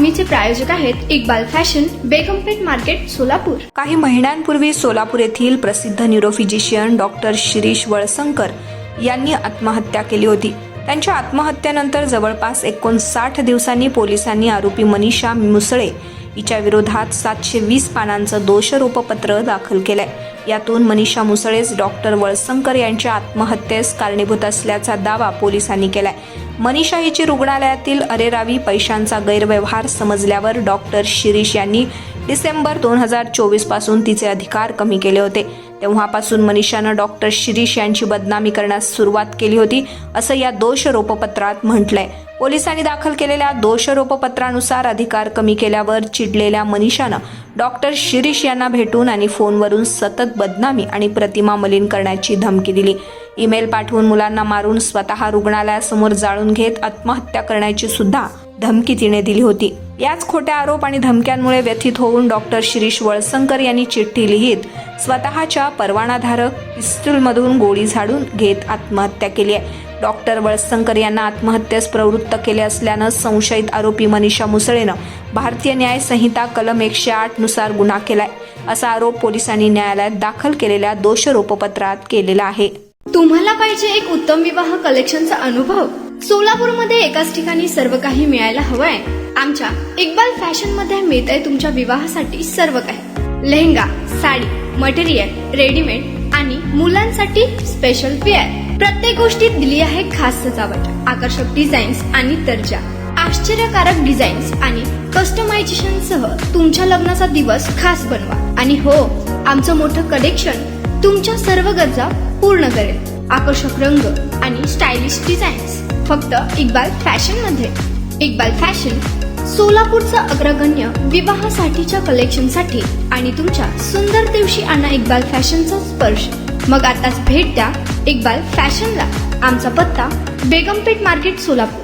बातमीचे प्रायोजक आहेत Iqbal fashion, बेगमपेठ market, Solapur. काही महिन्यांपूर्वी सोलापूर येथील प्रसिद्ध न्यूरोफिजिशियन डॉक्टर शिरीष वळसंकर यांनी आत्महत्या केली होती। त्यांच्या आत्महत्येनंतर जवळपास 59 दिवसांनी पोलिसांनी आरोपी मनीषा मुसळे हिच्या विरोधात 720 पानांचं दोषारोपपत्र दाखल केलंय। यातून मनीषा मुसळेच डॉक्टर वळसंकर यांच्या आत्महत्येस कारणीभूत असल्याचा दावा पोलिसांनी केलाय। मनीषा हिची रुग्णालयातील अरेरावी पैशांचा गैरव्यवहार समजल्यावर डॉक्टर शिरीष यांनी डिसेंबर 2024 पासून तिचे अधिकार कमी केले होते। तेव्हापासून मनीषानं डॉक्टर शिरीष यांची बदनामी करण्यास सुरुवात केली होती, असं या दोषारोपपत्रात म्हटलंय। पोलिसांनी दाखल केलेल्या दोषारोपपत्रानुसार अधिकार कमी केल्यावर चिडलेल्या मनीषानं डॉक्टर शिरीष यांना भेटून आणि फोनवरून सतत बदनामी आणि प्रतिमा मलिन करण्याची धमकी दिली। ईमेल पाठवून मुलांना मारून स्वतः रुग्णालयासमोर जाळून घेत आत्महत्या करण्याची सुद्धा धमकी तिने दिली होती। याच खोट्या आरोप आणि धमक्यांमुळे व्यथित होऊन डॉक्टर शिरीष वळसंकर यांनी चिठ्ठी लिहित स्वतःच्या परवानाधारक पिस्तूलमधून गोळी झाडून घेत आत्महत्या केली आहे। डॉक्टर वळसंकर यांना आत्महत्येस प्रवृत्त केले असल्यानं संशयित आरोपी मनीषा मुसळेनं भारतीय न्याय संहिता कलम 108 नुसार गुन्हा केलाय, असा आरोप पोलिसांनी न्यायालयात दाखल केलेल्या दोषारोपपत्रात केलेला आहे। तुम्हाला पाहिजे एक उत्तम विवाह कलेक्शनचा अनुभव? सोलापूरमध्ये एकाच ठिकाणी सर्व काही मिळायला हवंय? आमच्या इक्बाल फॅशन मध्ये मिळतंय तुमच्या विवाहासाठी सर्व काही। लेहंगा, साडी, मटेरियल, रेडीमेड आणि मुलांसाठी स्पेशल वेअर। प्रत्येक गोष्टीत दिली आहे खास सजावट, आकर्षक डिझाईन्स आणि दर्जा, आश्चर्यकारक डिझाईन्स आणि कस्टमायझेशन सह तुमच्या लग्नाचा दिवस खास बनवा। आणि हो, आमचं मोठं कलेक्शन तुमच्या सर्व गरजा पूर्ण करेल। आकर्षक रंग आणि स्टायलिश डिझाईन्स फक्त इक्बाल फॅशन मध्ये। इक्बाल फॅशन सोलापूरचा अग्रगण्य विवाहासाठीच्या कलेक्शनसाठी आणि तुमच्या सुंदर दिवशी आणा इक्बाल फॅशनचा स्पर्श। मग आताच भेट द्या इक्बाल फॅशनला। आमचा पत्ता बेगमपेठ मार्केट, सोलापूर।